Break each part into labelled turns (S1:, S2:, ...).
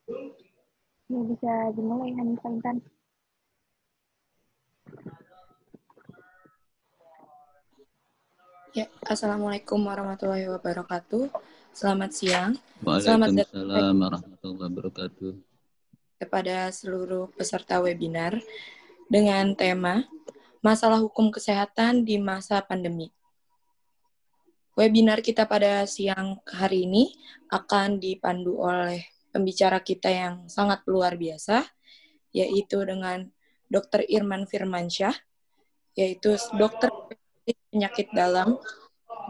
S1: Ya, bisa dimulai Hanifah Intan.
S2: Ya, Assalamualaikum warahmatullahi wabarakatuh. Selamat siang. Selamat datang
S3: Waalaikumsalam warahmatullahi wabarakatuh.
S2: kepada seluruh peserta webinar dengan tema Masalah Hukum Kesehatan di Masa Pandemi. Webinar kita pada siang hari ini akan dipandu oleh pembicara kita yang sangat luar biasa, yaitu dengan Dr. Irman Firmansyah, yaitu dokter penyakit dalam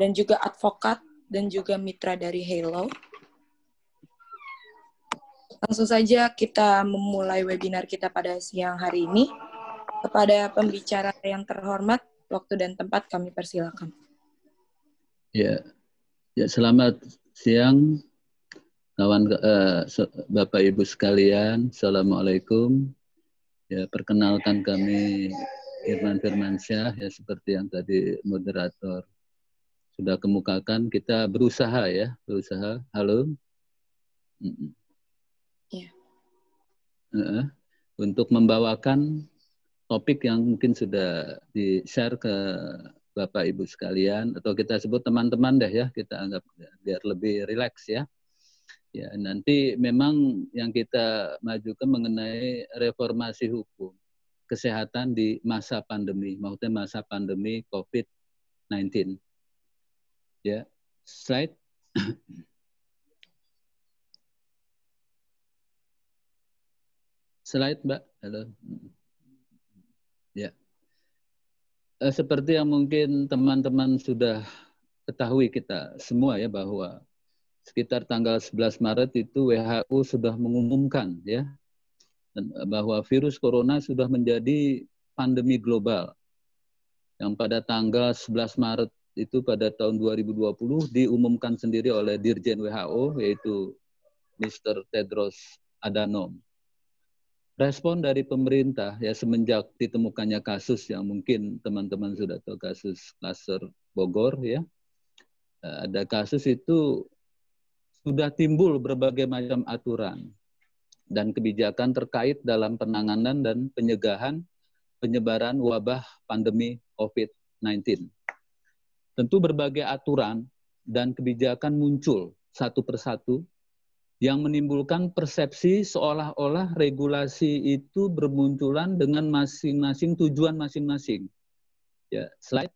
S2: dan juga advokat dan juga mitra dari Halo. Langsung saja kita memulai webinar kita pada siang hari ini. Kepada pembicara yang terhormat, waktu dan tempat kami persilakan.
S3: Ya, selamat siang kawan Bapak Ibu sekalian. Assalamualaikum. Ya, perkenalkan kami Irman Firmansyah, ya seperti yang tadi moderator sudah kemukakan. Kita berusaha. Halo.
S2: Ya.
S3: Untuk membawakan topik yang mungkin sudah di-share ke Bapak Ibu sekalian, atau kita sebut teman-teman deh ya, kita anggap biar lebih rileks ya. Ya, nanti memang yang kita majukan mengenai reformasi hukum kesehatan di masa pandemi, maksudnya masa pandemi COVID-19. Ya, slide. Slide, Mbak. Halo. Ya. Seperti yang mungkin teman-teman sudah ketahui kita semua ya, bahwa sekitar tanggal 11 Maret itu WHO sudah mengumumkan ya bahwa virus corona sudah menjadi pandemi global. Yang pada tanggal 11 Maret itu pada tahun 2020 diumumkan sendiri oleh Dirjen WHO, yaitu Mr. Tedros Adhanom. Respon dari pemerintah ya semenjak ditemukannya kasus yang mungkin teman-teman sudah tahu, kasus klaster Bogor ya. Ada kasus itu sudah timbul berbagai macam aturan dan kebijakan terkait dalam penanganan dan pencegahan penyebaran wabah pandemi COVID-19. Tentu berbagai aturan dan kebijakan muncul satu persatu yang menimbulkan persepsi seolah-olah regulasi itu bermunculan dengan masing-masing tujuan masing-masing. Ya, slide.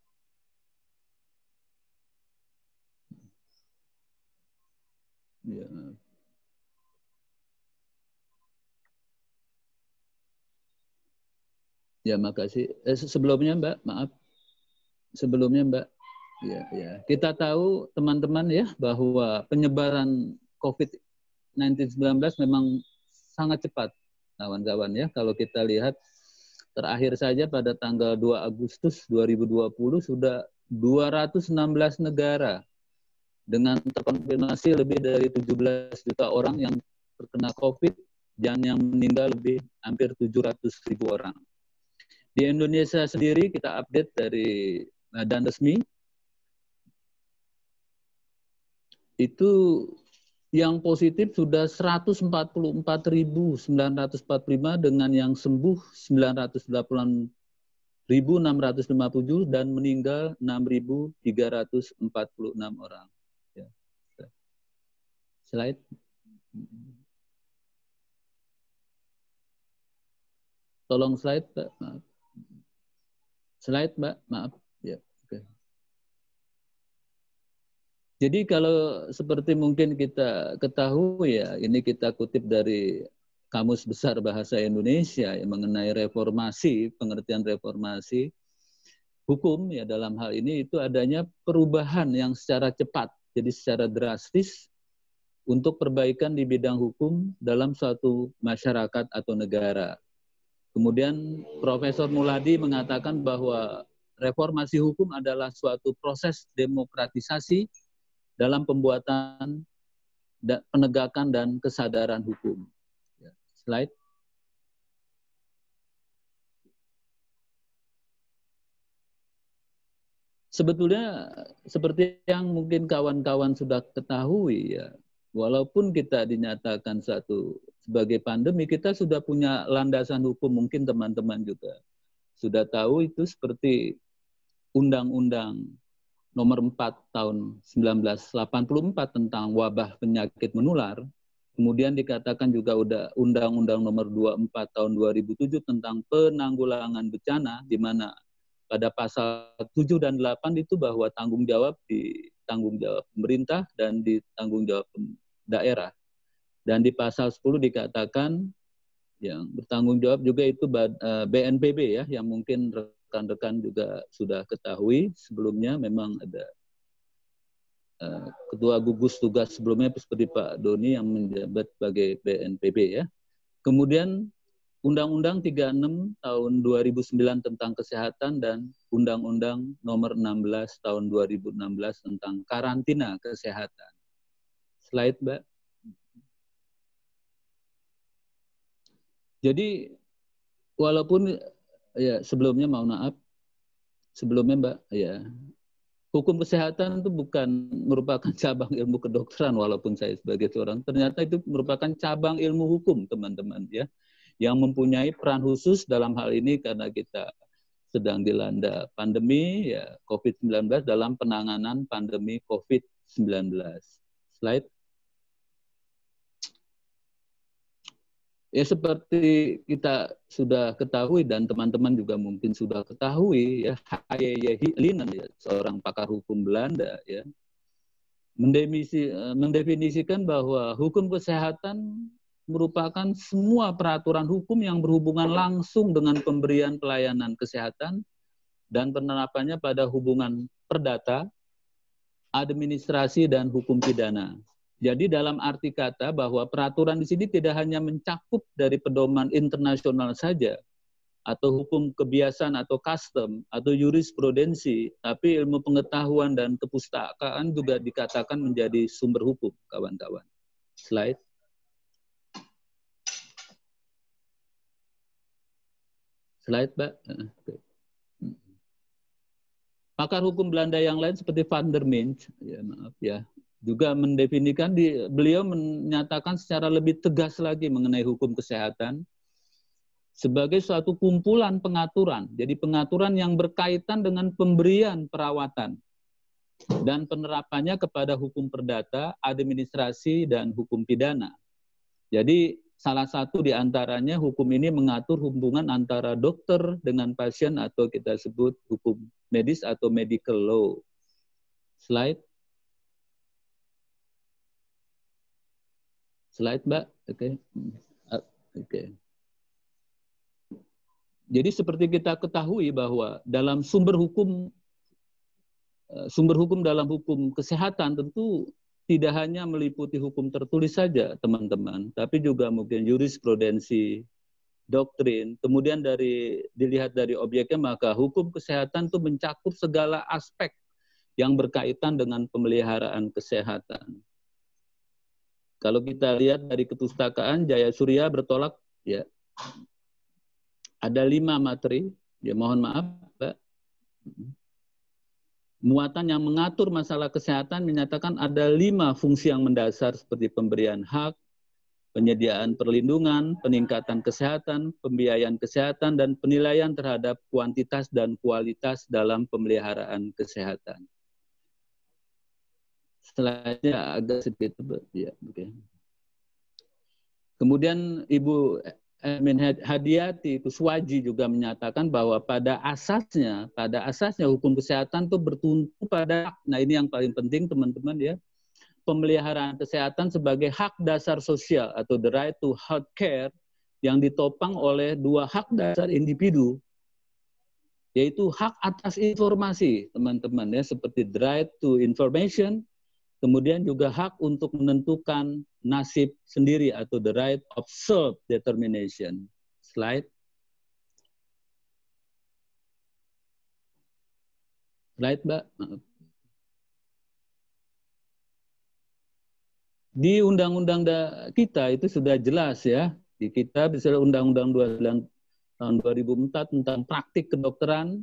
S3: Ya. Ya, makasih. Sebelumnya Mbak, maaf. Sebelumnya Mbak, ya. Kita tahu teman-teman ya bahwa penyebaran COVID-19 memang sangat cepat, kawan-kawan ya. Kalau kita lihat terakhir saja pada tanggal 2 Agustus 2020 sudah 216 negara dengan terkonfirmasi lebih dari 17 juta orang yang terkena COVID dan yang meninggal lebih hampir 700.000 orang. Di Indonesia sendiri kita update dari Badan Resmi, itu yang positif sudah 144.945 dengan yang sembuh 980.657 dan meninggal 6.346 orang. Ya. Slide. Tolong slide, Pak. Maaf. Slide, Mbak. Maaf. Ya. Oke. Jadi kalau seperti mungkin kita ketahui ya, ini kita kutip dari Kamus Besar Bahasa Indonesia yang mengenai reformasi, pengertian reformasi hukum ya dalam hal ini itu adanya perubahan yang secara cepat, jadi secara drastis untuk perbaikan di bidang hukum dalam suatu masyarakat atau negara. Kemudian Profesor Muladi mengatakan bahwa reformasi hukum adalah suatu proses demokratisasi dalam pembuatan, penegakan dan kesadaran hukum. Slide. Sebetulnya seperti yang mungkin kawan-kawan sudah ketahui ya, walaupun kita dinyatakan satu sebagai pandemi, kita sudah punya landasan hukum. Mungkin teman-teman juga sudah tahu itu seperti Undang-Undang Nomor 4 tahun 1984 tentang wabah penyakit menular. Kemudian dikatakan juga udah Undang-Undang Nomor 24 tahun 2007 tentang penanggulangan bencana, di mana pada pasal 7 dan 8 itu bahwa tanggung jawab pemerintah dan ditanggung jawab daerah. Dan di pasal 10 dikatakan yang bertanggung jawab juga itu BNPB ya, yang mungkin rekan-rekan juga sudah ketahui sebelumnya memang ada ketua gugus tugas sebelumnya seperti Pak Doni yang menjabat sebagai BNPB ya. Kemudian Undang-Undang 36 tahun 2009 tentang kesehatan dan Undang-Undang Nomor 16 tahun 2016 tentang karantina kesehatan. Slide, Mbak. Jadi walaupun ya sebelumnya Mbak, ya hukum kesehatan itu bukan merupakan cabang ilmu kedokteran, walaupun saya sebagai seorang, ternyata itu merupakan cabang ilmu hukum, teman-teman, ya, yang mempunyai peran khusus dalam hal ini karena kita sedang dilanda pandemi, ya, COVID-19 dalam penanganan pandemi COVID-19. Slide. Ya seperti kita sudah ketahui dan teman-teman juga mungkin sudah ketahui ya, H.J. Linen ya, seorang pakar hukum Belanda ya, mendefinisikan bahwa hukum kesehatan merupakan semua peraturan hukum yang berhubungan langsung dengan pemberian pelayanan kesehatan dan penerapannya pada hubungan perdata, administrasi dan hukum pidana. Jadi dalam arti kata bahwa peraturan di sini tidak hanya mencakup dari pedoman internasional saja, atau hukum kebiasaan atau custom, atau jurisprudensi, tapi ilmu pengetahuan dan kepustakaan juga dikatakan menjadi sumber hukum, kawan-kawan. Slide. Slide, Pak. Pakar hukum Belanda yang lain seperti Van der Minch, ya maaf ya, juga mendefinisikan, beliau menyatakan secara lebih tegas lagi mengenai hukum kesehatan sebagai suatu kumpulan pengaturan. Jadi pengaturan yang berkaitan dengan pemberian perawatan dan penerapannya kepada hukum perdata, administrasi, dan hukum pidana. Jadi salah satu di antaranya hukum ini mengatur hubungan antara dokter dengan pasien atau kita sebut hukum medis atau medical law. Slide. Slide, Mbak. Oke. Oke. Jadi seperti kita ketahui bahwa dalam sumber hukum dalam hukum kesehatan tentu tidak hanya meliputi hukum tertulis saja, teman-teman, tapi juga mungkin jurisprudensi, doktrin. Kemudian dilihat dari objeknya, maka hukum kesehatan itu mencakup segala aspek yang berkaitan dengan pemeliharaan kesehatan. Kalau kita lihat dari kepustakaan, Jaya Surya bertolak, ya, ada 5 materi, ya mohon maaf, Pak. Muatan yang mengatur masalah kesehatan menyatakan ada 5 fungsi yang mendasar seperti pemberian hak, penyediaan perlindungan, peningkatan kesehatan, pembiayaan kesehatan, dan penilaian terhadap kuantitas dan kualitas dalam pemeliharaan kesehatan. Setelahnya agak sedikit, ya, oke. Kemudian Ibu Hadiati Kuswaji juga menyatakan bahwa pada asasnya hukum kesehatan itu bertumpu pada, nah ini yang paling penting teman-teman ya, pemeliharaan kesehatan sebagai hak dasar sosial atau the right to health care yang ditopang oleh 2 hak dasar individu, yaitu hak atas informasi, teman-teman ya, seperti the right to information, kemudian juga hak untuk menentukan nasib sendiri atau the right of self-determination. Slide. Slide, Mbak. Di undang-undang kita itu sudah jelas ya. Di kita misalnya Undang-Undang 29 tahun 2004 tentang praktik kedokteran.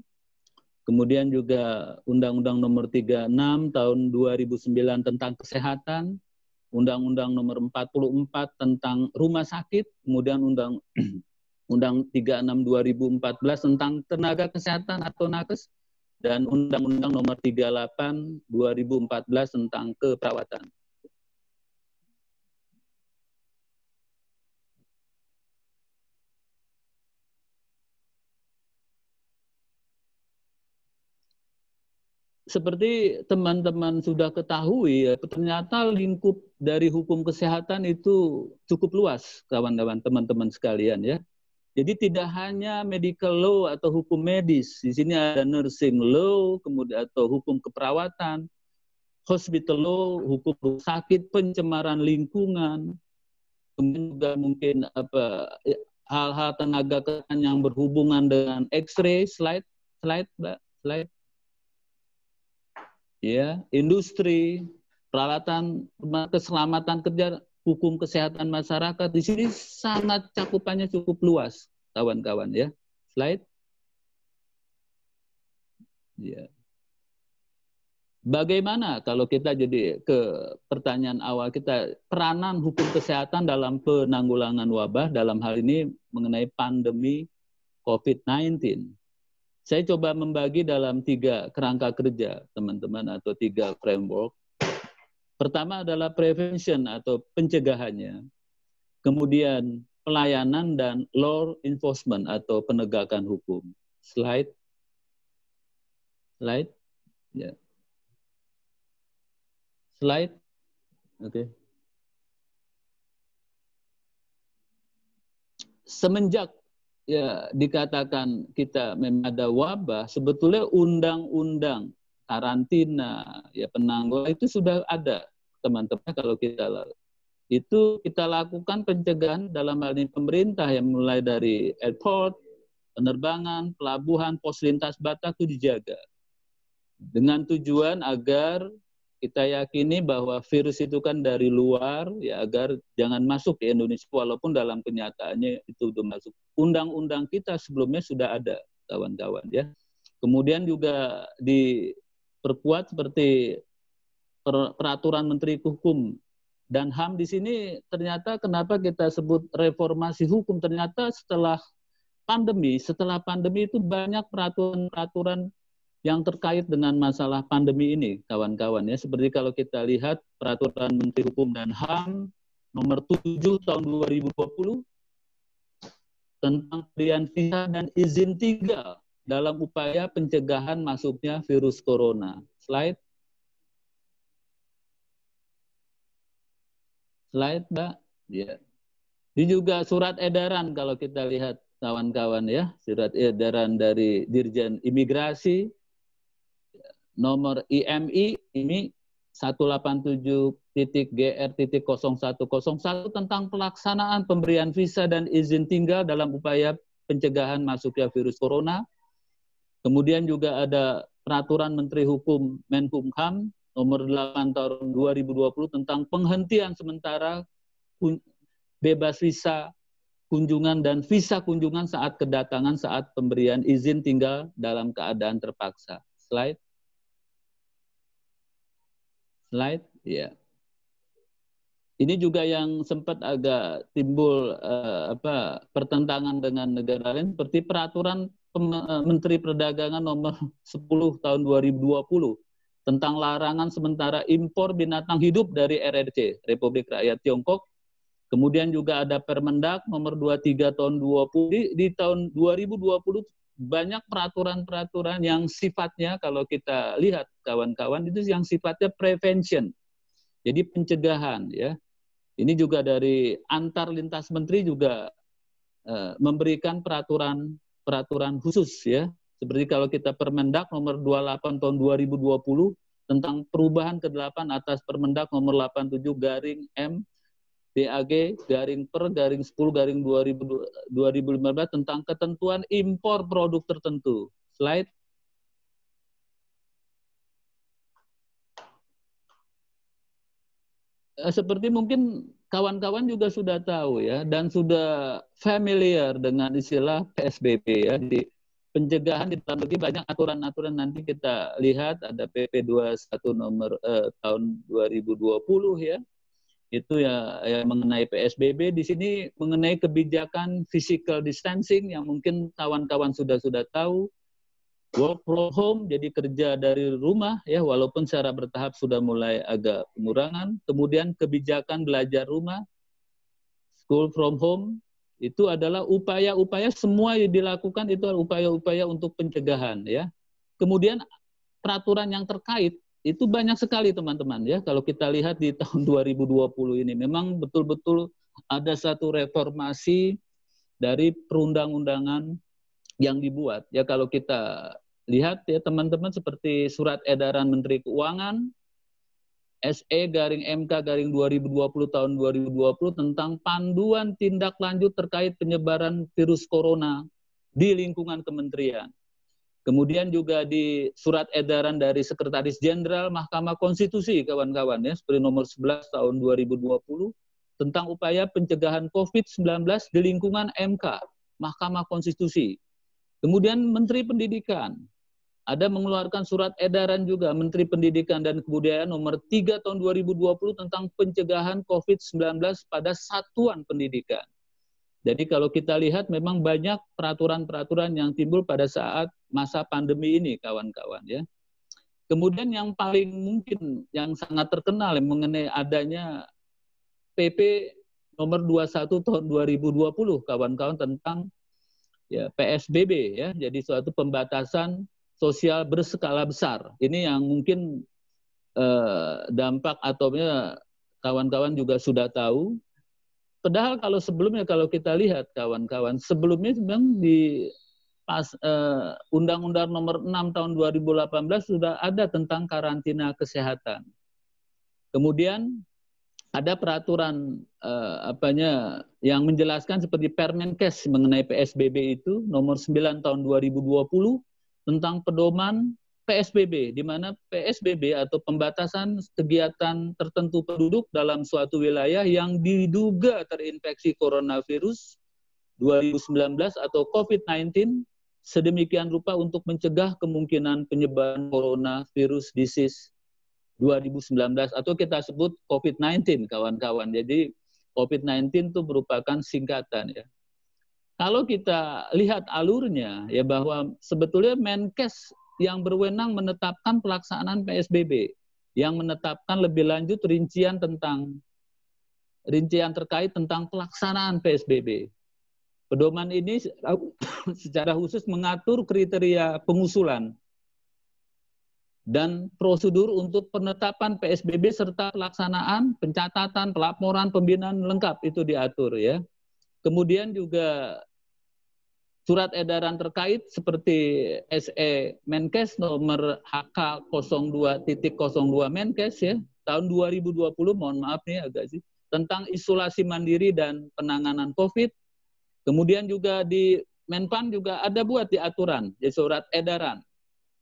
S3: Kemudian juga Undang-Undang Nomor 36 tahun 2009 tentang kesehatan, Undang-Undang Nomor 44 tentang rumah sakit, kemudian Undang 36 2014 tentang tenaga kesehatan atau nakes, dan Undang-Undang Nomor 38 2014 tentang keperawatan. Seperti teman-teman sudah ketahui, ya, ternyata lingkup dari hukum kesehatan itu cukup luas, kawan-kawan, teman-teman sekalian, ya. Jadi tidak hanya medical law atau hukum medis, di sini ada nursing law, kemudian atau hukum keperawatan, hospital law, hukum rumah sakit, pencemaran lingkungan, kemudian juga mungkin hal-hal tenaga kesehatan yang berhubungan dengan X-ray, slide, Mbak, slide. Ya, industri, peralatan keselamatan kerja, hukum kesehatan masyarakat, di sini sangat cakupannya cukup luas, kawan-kawan, ya. Slide. Ya. Bagaimana kalau kita jadi ke pertanyaan awal kita, peranan hukum kesehatan dalam penanggulangan wabah, dalam hal ini mengenai pandemi COVID-19. Saya coba membagi dalam 3 kerangka kerja, teman-teman, atau 3 framework. Pertama adalah prevention atau pencegahannya. Kemudian pelayanan dan law enforcement atau penegakan hukum. Slide. Slide. Ya. Slide. Oke. Semenjak ya dikatakan kita memang ada wabah, sebetulnya undang-undang karantina, ya penanggulangan itu sudah ada, teman-teman. Kalau kita lakukan pencegahan dalam hal ini pemerintah, yang mulai dari airport, penerbangan, pelabuhan, pos lintas batas itu dijaga dengan tujuan agar kita yakini bahwa virus itu kan dari luar, ya, agar jangan masuk ke Indonesia, walaupun dalam kenyataannya itu sudah masuk. Undang-undang kita sebelumnya sudah ada, kawan-kawan, ya. Kemudian juga diperkuat seperti peraturan Menteri Hukum dan HAM. Di sini ternyata kenapa kita sebut reformasi hukum, ternyata setelah pandemi itu banyak peraturan-peraturan yang terkait dengan masalah pandemi ini, kawan-kawan, ya. Seperti kalau kita lihat peraturan Menteri Hukum dan HAM nomor 7 tahun 2020 tentang pemberian visa dan izin tinggal dalam upaya pencegahan masuknya virus corona. Slide. Slide, Mbak. Ya. Ini juga surat edaran kalau kita lihat, kawan-kawan, ya. Surat edaran dari Dirjen Imigrasi nomor IMI ini 187.gr.0101 tentang pelaksanaan pemberian visa dan izin tinggal dalam upaya pencegahan masuknya virus corona. Kemudian juga ada peraturan Menteri Hukum Menkumham nomor 8 tahun 2020 tentang penghentian sementara bebas visa kunjungan dan visa kunjungan saat kedatangan saat pemberian izin tinggal dalam keadaan terpaksa. Slide. Slide, ya. Ini juga yang sempat agak timbul pertentangan dengan negara lain, seperti peraturan Menteri Perdagangan nomor 10 tahun 2020 tentang larangan sementara impor binatang hidup dari RRC, Republik Rakyat Tiongkok. Kemudian juga ada Permendak nomor 23 tahun 20. Di tahun 2020 banyak peraturan-peraturan yang sifatnya, kalau kita lihat, kawan-kawan, itu yang sifatnya prevention. Jadi pencegahan, ya. Ini juga dari antar lintas menteri juga memberikan peraturan khusus, ya. Seperti kalau kita Permendak nomor 28 tahun 2020 tentang perubahan ke-8 atas Permendak nomor 87 garing M DAG garing per garing 10 garing 2015 tentang ketentuan impor produk tertentu. Slide. Seperti mungkin kawan-kawan juga sudah tahu, ya, dan sudah familiar dengan istilah PSBB, ya. Di pencegahan di dalam negeri banyak aturan-aturan, nanti kita lihat ada PP 21 nomor tahun 2020, ya. itu ya mengenai PSBB. Di sini mengenai kebijakan physical distancing yang mungkin kawan-kawan sudah tahu. Work from home, jadi kerja dari rumah ya, walaupun secara bertahap sudah mulai agak pengurangan. Kemudian kebijakan belajar rumah, school from home, itu adalah upaya-upaya semua yang dilakukan itu adalah upaya-upaya untuk pencegahan ya. Kemudian peraturan yang terkait itu banyak sekali teman-teman ya. Kalau kita lihat di tahun 2020 ini memang betul-betul ada satu reformasi dari perundang-undangan yang dibuat. Ya kalau kita lihat ya teman-teman seperti surat edaran Menteri Keuangan SE/MK/2020 tahun 2020 tentang panduan tindak lanjut terkait penyebaran virus corona di lingkungan kementerian. Kemudian juga di surat edaran dari Sekretaris Jenderal Mahkamah Konstitusi kawan-kawan ya seperti nomor 11 tahun 2020 tentang upaya pencegahan COVID-19 di lingkungan MK Mahkamah Konstitusi. Kemudian Menteri Pendidikan, ada mengeluarkan surat edaran juga Menteri Pendidikan dan Kebudayaan nomor 3 tahun 2020 tentang pencegahan COVID-19 pada satuan pendidikan. Jadi kalau kita lihat memang banyak peraturan-peraturan yang timbul pada saat masa pandemi ini kawan-kawan ya. Kemudian yang paling mungkin yang sangat terkenal mengenai adanya PP nomor 21 tahun 2020 kawan-kawan tentang ya PSBB ya, jadi suatu pembatasan sosial berskala besar. Ini yang mungkin dampak atau kawan-kawan juga sudah tahu. Padahal kalau sebelumnya kalau kita lihat kawan-kawan, sebelumnya memang di pas Undang-Undang nomor 6 tahun 2018 sudah ada tentang karantina kesehatan. Kemudian ada peraturan yang menjelaskan seperti Permenkes mengenai PSBB itu nomor 9 tahun 2020 tentang pedoman PSBB, di mana PSBB atau pembatasan kegiatan tertentu penduduk dalam suatu wilayah yang diduga terinfeksi coronavirus 2019 atau COVID-19 sedemikian rupa untuk mencegah kemungkinan penyebaran coronavirus disease 2019 atau kita sebut COVID-19 kawan-kawan. Jadi COVID-19 itu merupakan singkatan ya. Kalau kita lihat alurnya ya bahwa sebetulnya Menkes yang berwenang menetapkan pelaksanaan PSBB, yang menetapkan lebih lanjut rincian terkait tentang pelaksanaan PSBB. Pedoman ini secara khusus mengatur kriteria pengusulan dan prosedur untuk penetapan PSBB serta pelaksanaan, pencatatan, pelaporan, pembinaan lengkap itu diatur ya. Kemudian juga surat edaran terkait seperti SE Menkes nomor HK 02.02 Menkes ya tahun 2020, mohon maaf nih agak sih, tentang isolasi mandiri dan penanganan COVID. Kemudian juga di Menpan juga ada buat di aturan, di surat edaran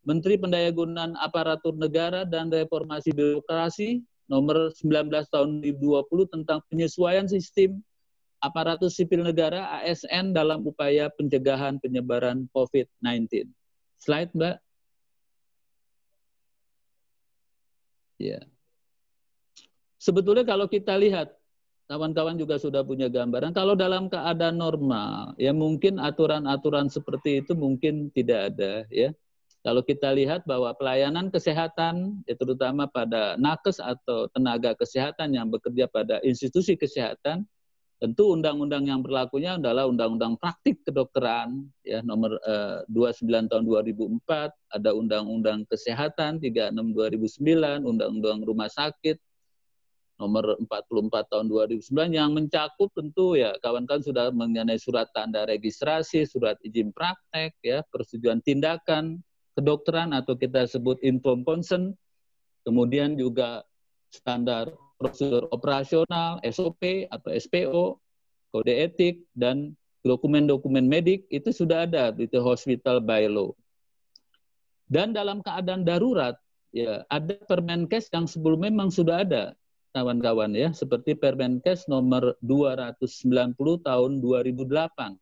S3: Menteri Pendayagunaan Aparatur Negara dan Reformasi Birokrasi nomor 19 tahun 2020 tentang penyesuaian sistem aparatur sipil negara ASN dalam upaya pencegahan penyebaran COVID-19. Slide, Mbak. Ya. Sebetulnya kalau kita lihat, kawan-kawan juga sudah punya gambaran, kalau dalam keadaan normal, ya mungkin aturan-aturan seperti itu mungkin tidak ada, ya. Kalau kita lihat bahwa pelayanan kesehatan, ya terutama pada nakes atau tenaga kesehatan yang bekerja pada institusi kesehatan, tentu undang-undang yang berlakunya adalah Undang-Undang Praktik Kedokteran, ya nomor 29 tahun 2004, ada Undang-Undang Kesehatan 36 2009, Undang-Undang Rumah Sakit nomor 44 tahun 2009 yang mencakup tentu ya kawan-kawan sudah mengenai surat tanda registrasi, surat izin praktek, ya persetujuan tindakan kedokteran atau kita sebut informed consent, kemudian juga standar prosedur operasional, SOP atau SPO, kode etik, dan dokumen-dokumen medik itu sudah ada di hospital by law. Dan dalam keadaan darurat, ya ada Permenkes yang sebelumnya memang sudah ada, kawan-kawan ya, seperti Permenkes nomor 290 tahun 2008.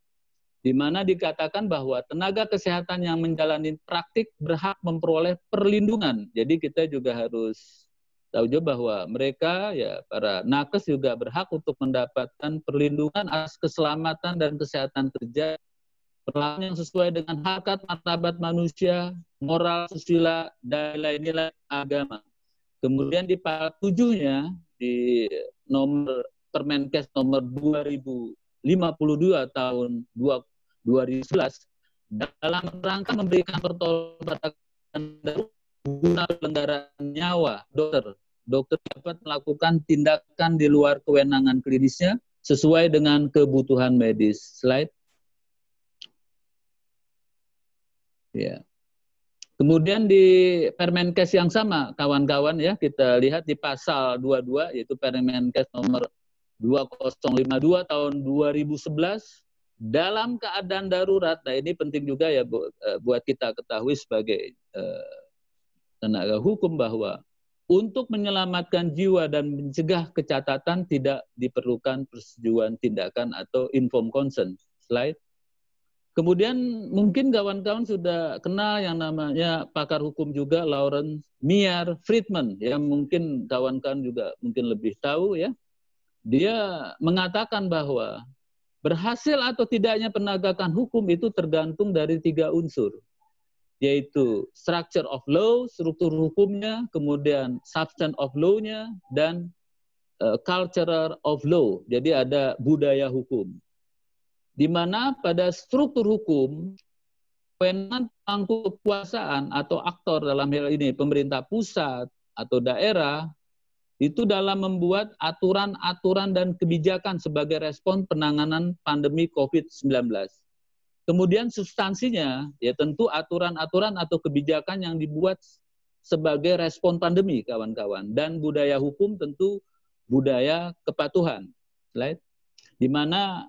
S3: Di mana dikatakan bahwa tenaga kesehatan yang menjalani praktik berhak memperoleh perlindungan. Jadi kita juga harus tahu juga bahwa mereka ya para nakes juga berhak untuk mendapatkan perlindungan atas keselamatan dan kesehatan kerja, perlakuan yang sesuai dengan harkat martabat manusia, moral, susila, dan nilai-nilai agama. Kemudian di pasal 7-nya di nomor Permenkes nomor 2052 tahun 2011 dalam rangka memberikan pertolongan guna pelanggaran nyawa dokter dapat melakukan tindakan di luar kewenangan klinisnya sesuai dengan kebutuhan medis. Slide. Ya. Kemudian di Permenkes yang sama, kawan-kawan ya, kita lihat di pasal 22 yaitu Permenkes nomor 2052 tahun 2011 dalam keadaan darurat. Nah, ini penting juga ya buat kita ketahui sebagai tenaga hukum bahwa untuk menyelamatkan jiwa dan mencegah kecacatan tidak diperlukan persetujuan tindakan atau informed consent. Slide. Kemudian mungkin kawan-kawan sudah kenal yang namanya pakar hukum juga Lawrence Meyer Friedman, yang mungkin kawan-kawan juga mungkin lebih tahu ya. Dia mengatakan bahwa berhasil atau tidaknya penegakan hukum itu tergantung dari 3 unsur, yaitu structure of law, struktur hukumnya, kemudian substance of law-nya, dan culture of law, jadi ada budaya hukum. Di mana pada struktur hukum, kewenangan pemangku kekuasaan atau aktor dalam hal ini pemerintah pusat atau daerah, itu dalam membuat aturan-aturan dan kebijakan sebagai respon penanganan pandemi COVID-19. Kemudian substansinya, ya tentu aturan-aturan atau kebijakan yang dibuat sebagai respon pandemi, kawan-kawan. Dan budaya hukum tentu budaya kepatuhan. Slide. Di mana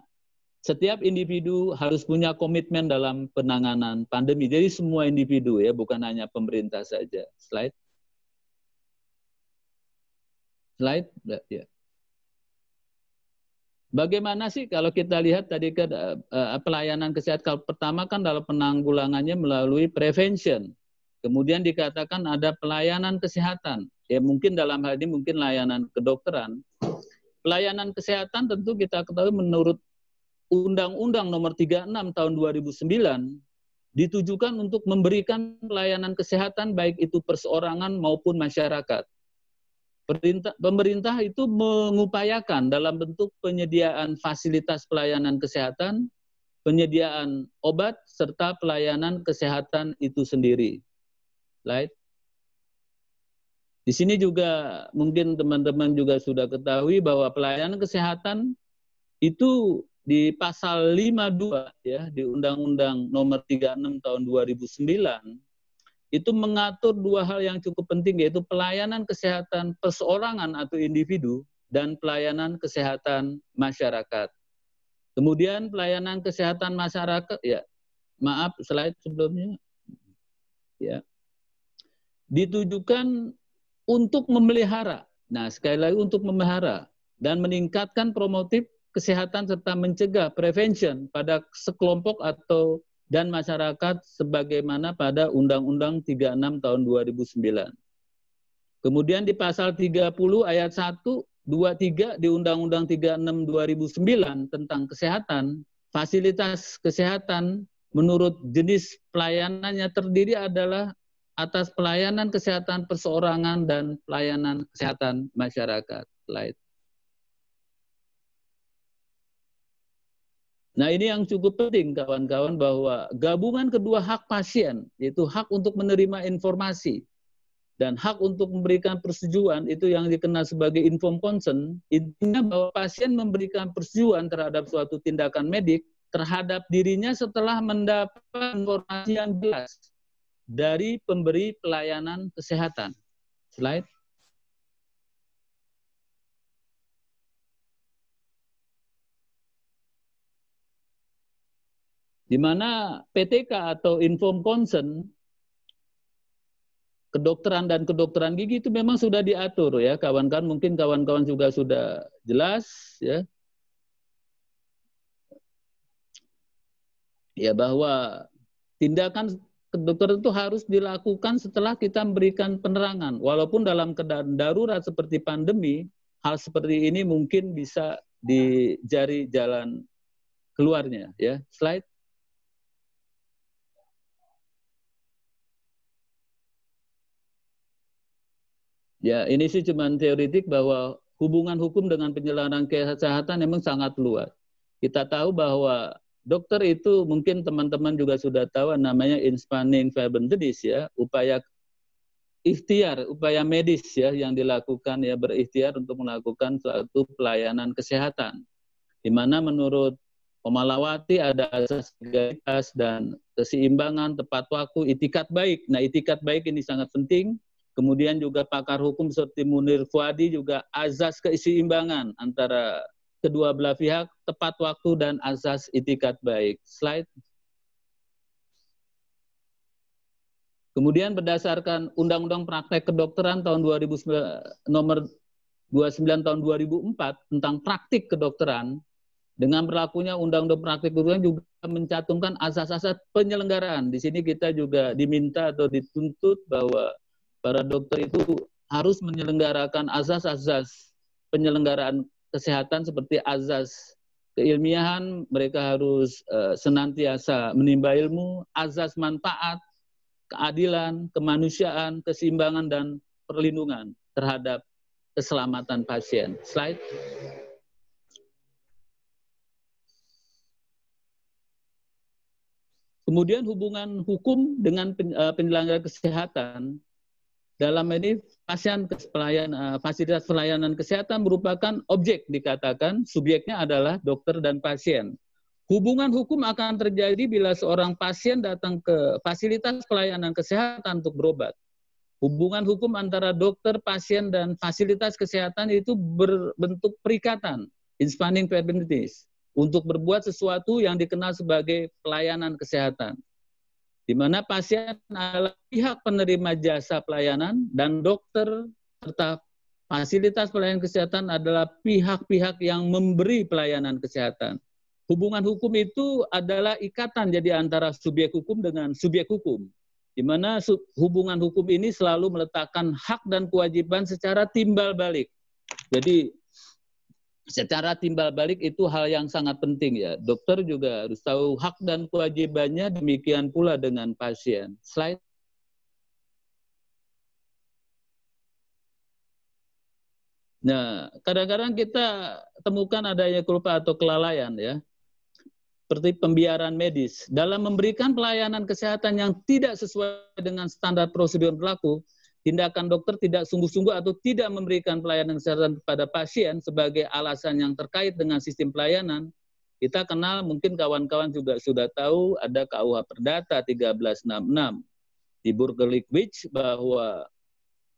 S3: setiap individu harus punya komitmen dalam penanganan pandemi. Jadi semua individu ya, bukan hanya pemerintah saja. Slide. Slide. Ya. Bagaimana sih kalau kita lihat tadi ke pelayanan kesehatan? Kalau pertama kan dalam penanggulangannya melalui prevention. Kemudian dikatakan ada pelayanan kesehatan. Ya mungkin dalam hal ini mungkin layanan kedokteran. Pelayanan kesehatan tentu kita ketahui menurut Undang-Undang nomor 36 tahun 2009 ditujukan untuk memberikan pelayanan kesehatan baik itu perseorangan maupun masyarakat. Pemerintah itu mengupayakan dalam bentuk penyediaan fasilitas pelayanan kesehatan, penyediaan obat, serta pelayanan kesehatan itu sendiri. Right? Di sini juga mungkin teman-teman juga sudah ketahui bahwa pelayanan kesehatan itu di pasal 52 ya di Undang-Undang nomor 36 tahun 2009 itu mengatur 2 hal yang cukup penting, yaitu pelayanan kesehatan perseorangan atau individu dan pelayanan kesehatan masyarakat. Kemudian pelayanan kesehatan masyarakat ya, maaf slide sebelumnya. Ya. Ditujukan untuk memelihara. Nah, sekali lagi untuk memelihara dan meningkatkan promotif kesehatan serta mencegah prevention pada sekelompok atau dan masyarakat sebagaimana pada Undang-Undang 36 tahun 2009. Kemudian di pasal 30 ayat 1, 2, 3 di Undang-Undang 36 2009 tentang kesehatan, fasilitas kesehatan menurut jenis pelayanannya terdiri adalah atas pelayanan kesehatan perseorangan dan pelayanan kesehatan masyarakat. Slide. Nah ini yang cukup penting kawan-kawan, bahwa gabungan kedua hak pasien, yaitu hak untuk menerima informasi dan hak untuk memberikan persetujuan, itu yang dikenal sebagai informed consent, intinya bahwa pasien memberikan persetujuan terhadap suatu tindakan medik terhadap dirinya setelah mendapat informasi yang jelas dari pemberi pelayanan kesehatan. Slide. Di mana PTK atau informed consent kedokteran dan kedokteran gigi itu memang sudah diatur ya kawan-kawan, mungkin kawan-kawan juga sudah jelas ya. Ya bahwa tindakan kedokteran itu harus dilakukan setelah kita memberikan penerangan. Walaupun dalam keadaan darurat seperti pandemi, hal seperti ini mungkin bisa dicari jalan keluarnya. Ya, slide. Ya, ini sih cuma teoritik bahwa hubungan hukum dengan penyelenggaraan kesehatan memang sangat luas. Kita tahu bahwa dokter itu mungkin teman-teman juga sudah tahu namanya in-spanning verbal-medis ya, upaya ikhtiar, upaya medis ya yang dilakukan ya berikhtiar untuk melakukan suatu pelayanan kesehatan. Di mana menurut Pemalawati ada asas legalitas dan keseimbangan, tepat waktu, itikat baik. Nah, itikat baik ini sangat penting. Kemudian juga pakar hukum seperti Munir Fuadi juga azas keseimbangan antara kedua belah pihak, tepat waktu dan azas itikat baik. Slide. Kemudian berdasarkan Undang-Undang Praktek Kedokteran tahun 2009, nomor 29 tahun 2004 tentang praktik kedokteran, dengan berlakunya Undang-Undang Praktik Kedokteran juga mencantumkan asas-asas penyelenggaraan. Di sini kita juga diminta atau dituntut bahwa para dokter itu harus menyelenggarakan asas-asas penyelenggaraan kesehatan seperti azas keilmiahan, mereka harus senantiasa menimba ilmu, azas manfaat, keadilan, kemanusiaan, keseimbangan, dan perlindungan terhadap keselamatan pasien. Slide. Kemudian hubungan hukum dengan penyelenggara kesehatan. Dalam ini fasilitas pelayanan kesehatan merupakan objek dikatakan, subjeknya adalah dokter dan pasien. Hubungan hukum akan terjadi bila seorang pasien datang ke fasilitas pelayanan kesehatan untuk berobat. Hubungan hukum antara dokter, pasien, dan fasilitas kesehatan itu berbentuk perikatan, in-spanning verbal-medis, untuk berbuat sesuatu yang dikenal sebagai pelayanan kesehatan, di mana pasien adalah pihak penerima jasa pelayanan dan dokter serta fasilitas pelayanan kesehatan adalah pihak-pihak yang memberi pelayanan kesehatan. Hubungan hukum itu adalah ikatan jadi antara subjek hukum dengan subjek hukum, di mana hubungan hukum ini selalu meletakkan hak dan kewajiban secara timbal balik. Jadi secara timbal balik itu hal yang sangat penting ya. Dokter juga harus tahu hak dan kewajibannya, demikian pula dengan pasien. Slide. Nah, kadang-kadang kita temukan adanya kelupaan atau kelalaian ya. Seperti pembiaran medis. Dalam memberikan pelayanan kesehatan yang tidak sesuai dengan standar prosedur berlaku, tindakan dokter tidak sungguh-sungguh atau tidak memberikan pelayanan kesehatan kepada pasien sebagai alasan yang terkait dengan sistem pelayanan. Kita kenal, mungkin kawan-kawan juga sudah tahu, ada KUH Perdata 1366 di Burgerlich bahwa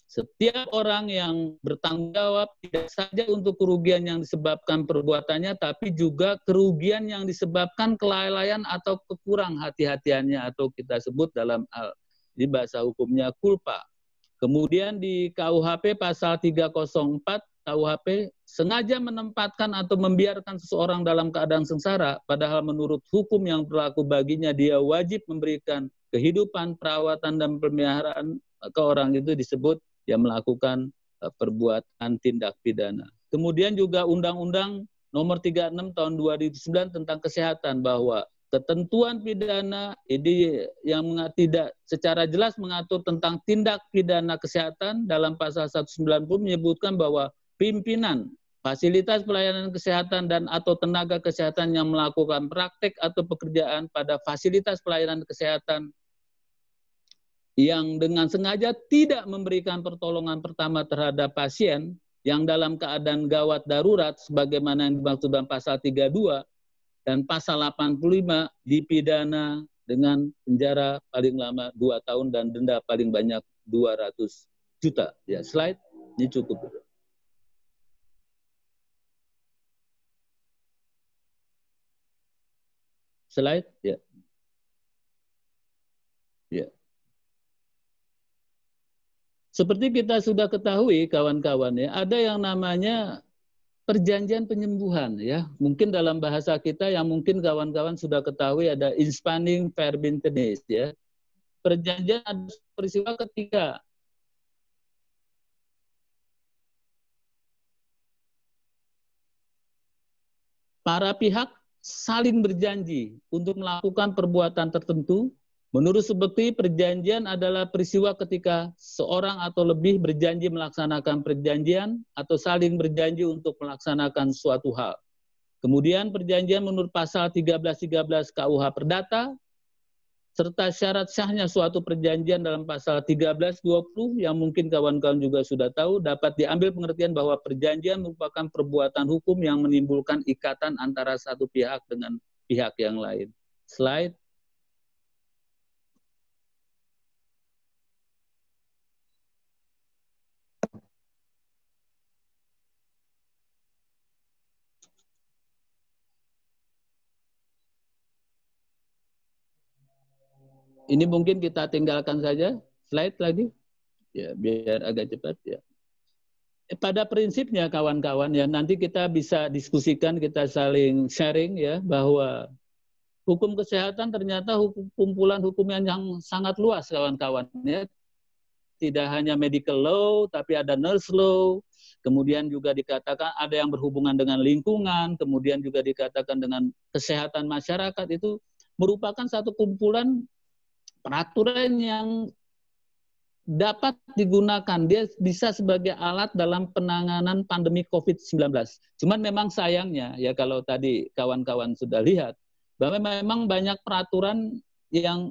S3: setiap orang yang bertanggung jawab tidak saja untuk kerugian yang disebabkan perbuatannya, tapi juga kerugian yang disebabkan kelalaian atau kekurang hati-hatiannya, atau kita sebut dalam di bahasa hukumnya culpa. Kemudian di KUHP pasal 304 KUHP sengaja menempatkan atau membiarkan seseorang dalam keadaan sengsara, padahal menurut hukum yang berlaku baginya dia wajib memberikan kehidupan, perawatan, dan pemeliharaan, maka orang itu disebut yang melakukan perbuatan tindak pidana. Kemudian juga Undang-Undang Nomor 36 Tahun 2009 tentang kesehatan, bahwa ketentuan pidana ini yang tidak secara jelas mengatur tentang tindak pidana kesehatan dalam pasal 190 menyebutkan bahwa pimpinan fasilitas pelayanan kesehatan dan atau tenaga kesehatan yang melakukan praktek atau pekerjaan pada fasilitas pelayanan kesehatan yang dengan sengaja tidak memberikan pertolongan pertama terhadap pasien yang dalam keadaan gawat darurat sebagaimana yang dimaksud dalam pasal 32 dan pasal 85 dipidana dengan penjara paling lama 2 tahun dan denda paling banyak 200 juta. Ya, slide ini cukup. Slide, ya. Ya. Seperti kita sudah ketahui kawan-kawan ya, ada yang namanya perjanjian penyembuhan ya. Mungkin dalam bahasa kita yang mungkin kawan-kawan sudah ketahui ada in-spanning verbal-medis ya. perjanjian adalah peristiwa ketika para pihak saling berjanji untuk melakukan perbuatan tertentu. Menurut seperti perjanjian adalah peristiwa ketika seorang atau lebih berjanji melaksanakan perjanjian atau saling berjanji untuk melaksanakan suatu hal. Kemudian perjanjian menurut pasal 1313 KUH Perdata, serta syarat sahnya suatu perjanjian dalam pasal 1320 yang mungkin kawan-kawan juga sudah tahu, dapat diambil pengertian bahwa perjanjian merupakan perbuatan hukum yang menimbulkan ikatan antara satu pihak dengan pihak yang lain. Slide. Ini mungkin kita tinggalkan saja, slide lagi, ya biar agak cepat ya. Pada prinsipnya kawan-kawan ya, nanti kita bisa diskusikan, kita saling sharing ya, bahwa hukum kesehatan ternyata kumpulan hukum yang sangat luas kawan-kawan ya. Tidak hanya medical law, tapi ada nurse law, kemudian juga dikatakan ada yang berhubungan dengan lingkungan, kemudian juga dikatakan dengan kesehatan masyarakat. Itu merupakan satu kumpulan peraturan yang dapat digunakan, dia bisa sebagai alat dalam penanganan pandemi COVID-19. Cuman memang sayangnya, ya kalau tadi kawan-kawan sudah lihat, bahwa memang banyak peraturan yang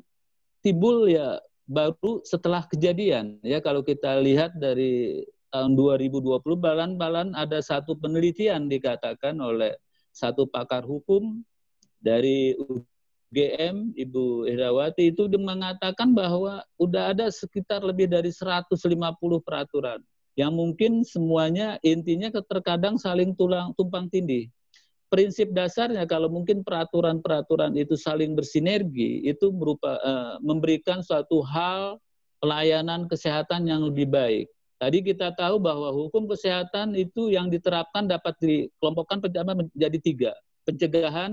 S3: timbul ya baru setelah kejadian. Ya kalau kita lihat dari tahun 2020, balan-balan ada satu penelitian dikatakan oleh satu pakar hukum dari UGM, Ibu Herawati, itu mengatakan bahwa udah ada sekitar lebih dari 150 peraturan yang mungkin semuanya intinya terkadang saling tumpang tindih. Prinsip dasarnya kalau mungkin peraturan-peraturan itu saling bersinergi, itu memberikan suatu hal pelayanan kesehatan yang lebih baik. Tadi kita tahu bahwa hukum kesehatan itu yang diterapkan dapat dikelompokkan menjadi 3. Pencegahan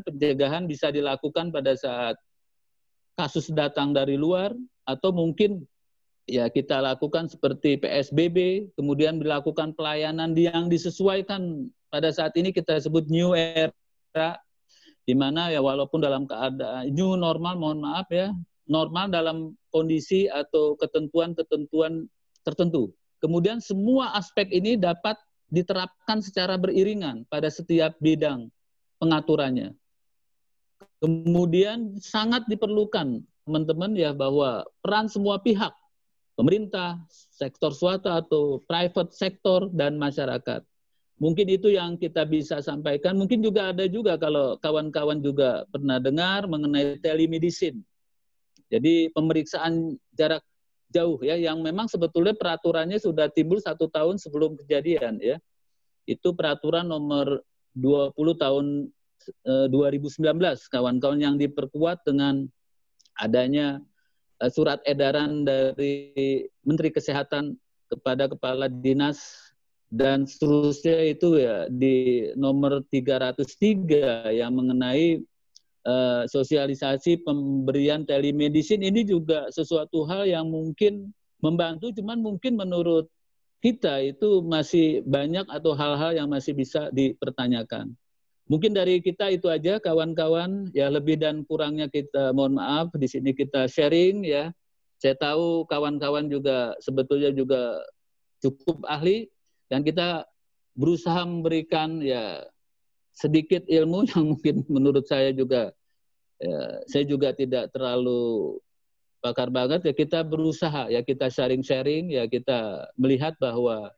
S3: bisa dilakukan pada saat kasus datang dari luar, atau mungkin ya kita lakukan seperti PSBB, kemudian dilakukan pelayanan yang disesuaikan pada saat ini kita sebut new era, di mana ya walaupun dalam keadaan new normal, mohon maaf ya, normal dalam kondisi atau ketentuan-ketentuan tertentu. Kemudian semua aspek ini dapat diterapkan secara beriringan pada setiap bidang pengaturannya. Kemudian sangat diperlukan teman-teman ya bahwa peran semua pihak, pemerintah, sektor swasta atau private sektor dan masyarakat. Mungkin itu yang kita bisa sampaikan. Mungkin juga ada juga kalau kawan-kawan juga pernah dengar mengenai telemedicine. Jadi pemeriksaan jarak jauh ya, yang memang sebetulnya peraturannya sudah timbul 1 tahun sebelum kejadian ya. Itu peraturan nomor 20 tahun 2019, kawan-kawan, yang diperkuat dengan adanya surat edaran dari Menteri Kesehatan kepada Kepala Dinas dan seterusnya, itu ya di nomor 303 yang mengenai sosialisasi pemberian telemedicine. Ini juga sesuatu hal yang mungkin membantu, cuman mungkin menurut kita itu masih banyak atau hal-hal yang masih bisa dipertanyakan. Mungkin dari kita itu aja kawan-kawan, ya lebih dan kurangnya kita mohon maaf, di sini kita sharing ya. Saya tahu kawan-kawan juga sebetulnya juga cukup ahli dan kita berusaha memberikan ya sedikit ilmu yang mungkin menurut saya juga ya, saya juga tidak terlalu pakar banget ya, kita berusaha ya, kita sharing-sharing ya, kita melihat bahwa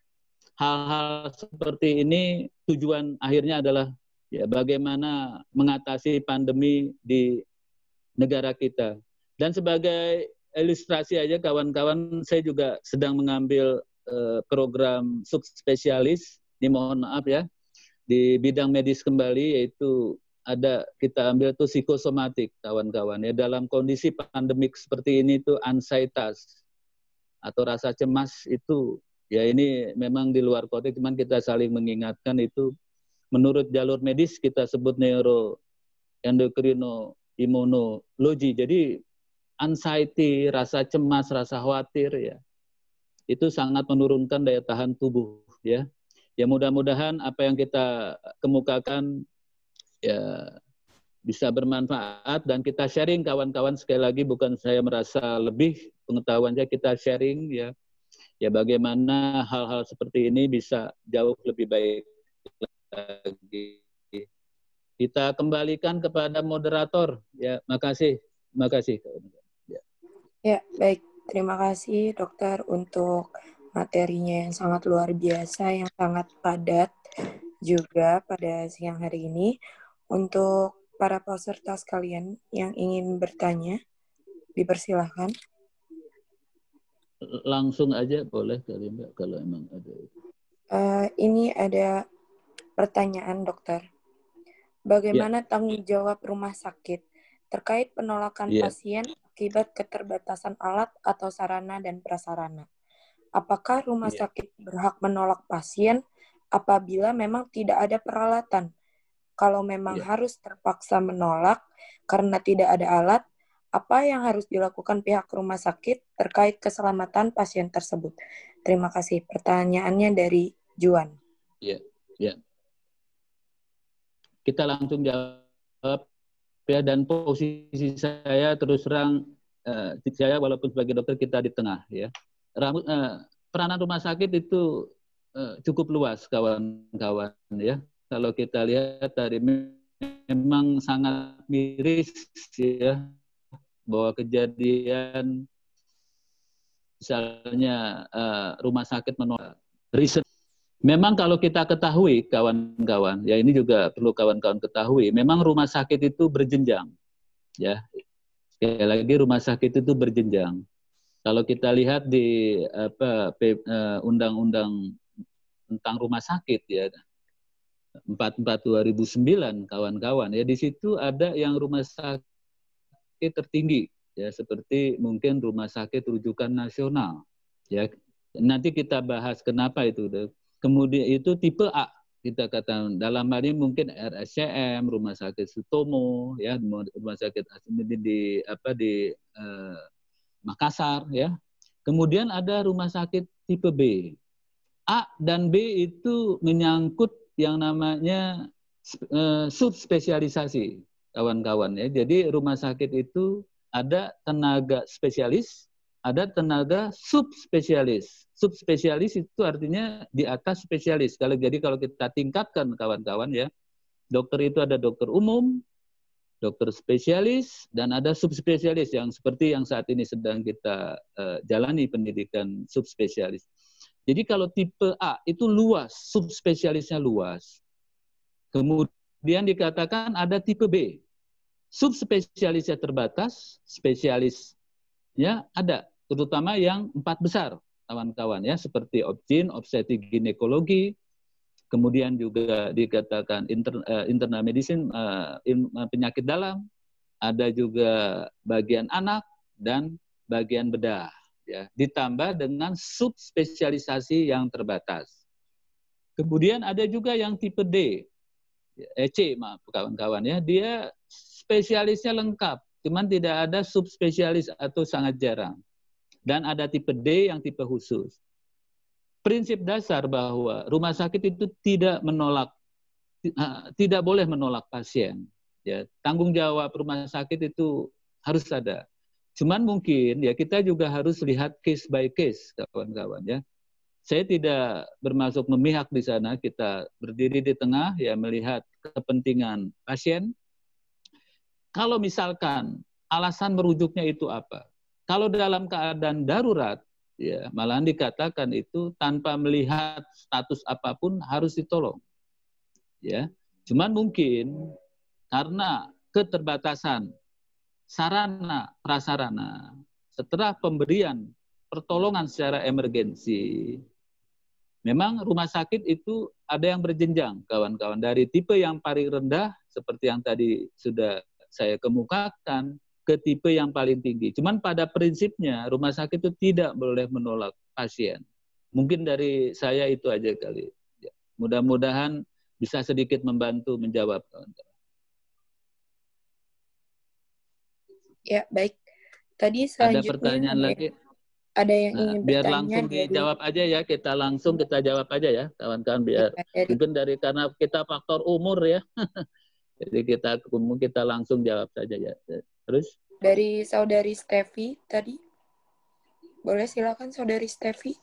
S3: hal-hal seperti ini tujuan akhirnya adalah ya bagaimana mengatasi pandemi di negara kita. Dan sebagai ilustrasi aja kawan-kawan, saya juga sedang mengambil program subspesialis, ini mohon maaf ya, di bidang medis kembali, yaitu ada kita ambil tuh psikosomatik kawan-kawan ya. Dalam kondisi pandemik seperti ini tuh ansietas atau rasa cemas itu ya ini memang di luar konteks, cuman kita saling mengingatkan itu menurut jalur medis kita sebut neuroendokrinoimunologi. Jadi anxiety, rasa cemas, rasa khawatir ya. Itu sangat menurunkan daya tahan tubuh ya. Ya mudah-mudahan apa yang kita kemukakan ya bisa bermanfaat dan kita sharing kawan-kawan, sekali lagi bukan saya merasa lebih pengetahuannya, kita sharing ya. Ya bagaimana hal-hal seperti ini bisa jauh lebih baik lagi. Kita kembalikan kepada moderator ya. Makasih.
S2: Ya, baik. Terima kasih dokter untuk materinya yang sangat luar biasa, yang sangat padat juga pada siang hari ini. Untuk para peserta sekalian yang ingin bertanya, dipersilahkan.
S3: Langsung aja boleh kali Mbak, kalau emang ada.
S2: Ini ada pertanyaan dokter. Bagaimana tanggung jawab rumah sakit terkait penolakan pasien akibat keterbatasan alat atau sarana dan prasarana? Apakah rumah sakit berhak menolak pasien apabila memang tidak ada peralatan? Kalau memang harus terpaksa menolak karena tidak ada alat, apa yang harus dilakukan pihak rumah sakit terkait keselamatan pasien tersebut? Terima kasih. Pertanyaannya dari Juan.
S3: Ya. Kita langsung jawab ya, dan posisi saya terus terang saya walaupun sebagai dokter kita di tengah ya. Peranan rumah sakit itu cukup luas kawan-kawan ya. Kalau kita lihat tadi memang sangat miris ya bahwa kejadian misalnya rumah sakit menolak riset. Memang kalau kita ketahui kawan-kawan, ya ini juga perlu kawan-kawan ketahui, memang rumah sakit itu berjenjang. Ya. Sekali lagi rumah sakit itu berjenjang. Kalau kita lihat di undang-undang tentang rumah sakit ya 44/2009 kawan-kawan ya, di situ ada yang rumah sakit tertinggi ya, seperti mungkin rumah sakit rujukan nasional ya. Nanti kita bahas kenapa itu. Kemudian itu tipe A, kita katakan dalam hal ini mungkin RSCM, Rumah Sakit Sutomo, ya, Rumah Sakit di Makassar, ya. Kemudian ada rumah sakit tipe B. A dan B itu menyangkut yang namanya subspesialisasi, kawan-kawan ya. Jadi rumah sakit itu ada tenaga spesialis, ada tenaga subspesialis. Subspesialis itu artinya di atas spesialis. Jadi kalau kita tingkatkan kawan-kawan ya, dokter itu ada dokter umum, dokter spesialis, dan ada subspesialis yang seperti yang saat ini sedang kita jalani pendidikan subspesialis. Jadi kalau tipe A itu luas, subspesialisnya luas. Kemudian dikatakan ada tipe B. Subspesialisnya terbatas, spesialisnya ada, terutama yang 4 besar. Kawan-kawan ya, seperti obgyn, obstetrik ginekologi, kemudian juga dikatakan internal medicine, penyakit dalam, ada juga bagian anak dan bagian bedah ya, ditambah dengan subspesialisasi yang terbatas. Kemudian ada juga yang tipe D, C maaf kawan-kawan ya, dia spesialisnya lengkap, cuman tidak ada subspesialis atau sangat jarang. Dan ada tipe D yang tipe khusus. Prinsip dasar bahwa rumah sakit itu tidak boleh menolak pasien. Ya, tanggung jawab rumah sakit itu harus ada. Cuman mungkin ya kita juga harus lihat case by case, kawan-kawan ya. Saya tidak bermaksud memihak di sana, kita berdiri di tengah ya, melihat kepentingan pasien. Kalau misalkan alasan merujuknya itu apa? Kalau dalam keadaan darurat, ya malahan dikatakan itu tanpa melihat status apapun harus ditolong. Ya, cuman mungkin karena keterbatasan sarana prasarana setelah pemberian pertolongan secara emergensi, memang rumah sakit itu ada yang berjenjang, kawan-kawan, dari tipe yang paling rendah seperti yang tadi sudah saya kemukakan ke tipe yang paling tinggi. Cuman pada prinsipnya rumah sakit itu tidak boleh menolak pasien. Mungkin dari saya itu aja kali. Ya, mudah-mudahan bisa sedikit membantu menjawab, kawan-kawan.
S2: Ya, baik. Tadi
S3: Ada
S2: selanjutnya
S3: pertanyaan lagi?
S2: ada yang
S3: Nah,
S2: ingin
S3: biar
S2: bertanya
S3: langsung
S2: dari
S3: dijawab aja ya, kita jawab aja ya, kawan-kawan, biar mungkin karena kita faktor umur ya. Jadi kita langsung jawab saja ya. Terus
S2: dari saudari Stevi tadi. Boleh silakan saudari Stevi.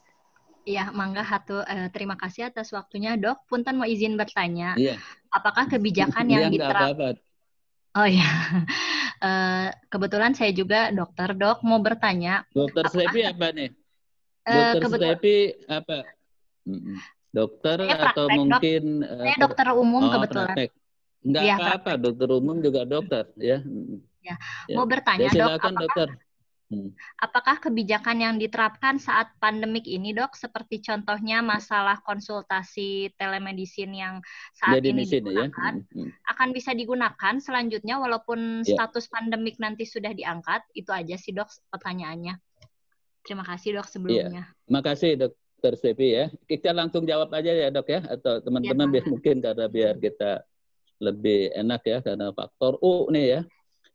S4: Iya, mangga hatu, terima kasih atas waktunya, Dok. Punten mau izin bertanya.
S3: iya.
S4: Apakah kebijakan
S3: Iya,
S4: yang
S3: nggak apa-apa.
S4: Oh ya, kebetulan saya juga dokter, Dok. Mau bertanya,
S3: Dokter
S4: apakah
S3: Stevi apa nih? Dokter Stevi apa? Dokter
S4: saya
S3: atau
S4: praktek, Dok.
S3: mungkin
S4: Saya dokter umum kebetulan.
S3: praktek. Nggak
S4: Iya,
S3: apa-apa,
S4: praktek.
S3: dokter umum juga dokter ya.
S4: Ya.
S3: Ya.
S4: Mau bertanya,
S3: Ya,
S4: Dok,
S3: silakan dokter.
S4: apakah kebijakan yang diterapkan saat pandemik ini, Dok, seperti contohnya masalah konsultasi telemedicine yang saat ini digunakan, akan bisa digunakan selanjutnya walaupun status pandemik nanti sudah diangkat? Itu aja sih, Dok, pertanyaannya. Terima kasih, Dok, sebelumnya.
S3: Makasih, Dokter Stevi ya. Kita langsung jawab aja ya, Dok ya, atau teman-teman mungkin biar kita lebih enak ya, karena faktor U nih ya.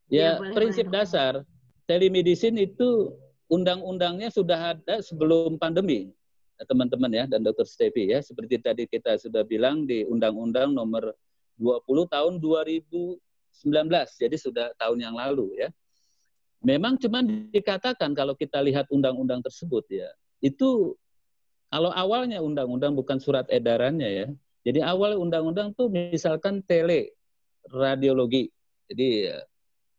S3: Ya, prinsip dasar telemedicine itu undang-undangnya sudah ada sebelum pandemi, teman-teman ya, dan Dokter Stevi ya. Seperti tadi kita sudah bilang di Undang-Undang Nomor 20 tahun 2019, jadi sudah tahun yang lalu ya. Memang cuma dikatakan kalau kita lihat undang-undang tersebut ya, itu kalau awalnya undang-undang bukan surat edarannya ya. Jadi awal undang-undang tuh misalkan teleradiologi. Jadi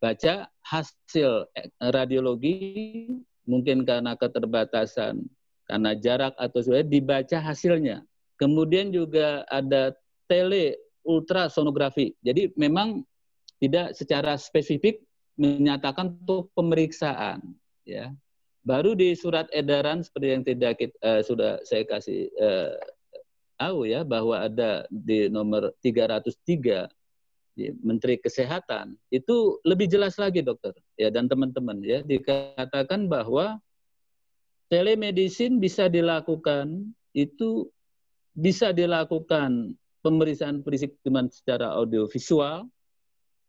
S3: baca hasil radiologi, mungkin karena keterbatasan, karena jarak atau sebagainya, dibaca hasilnya. Kemudian juga ada teleultrasonografi. Jadi memang tidak secara spesifik menyatakan untuk pemeriksaan. Ya. Baru di surat edaran seperti yang sudah saya kasih tahu ya, bahwa ada di nomor 303 Menteri Kesehatan, itu lebih jelas lagi dokter ya dan teman-teman ya, dikatakan bahwa telemedicine bisa dilakukan, itu bisa dilakukan pemeriksaan fisik cuma secara audiovisual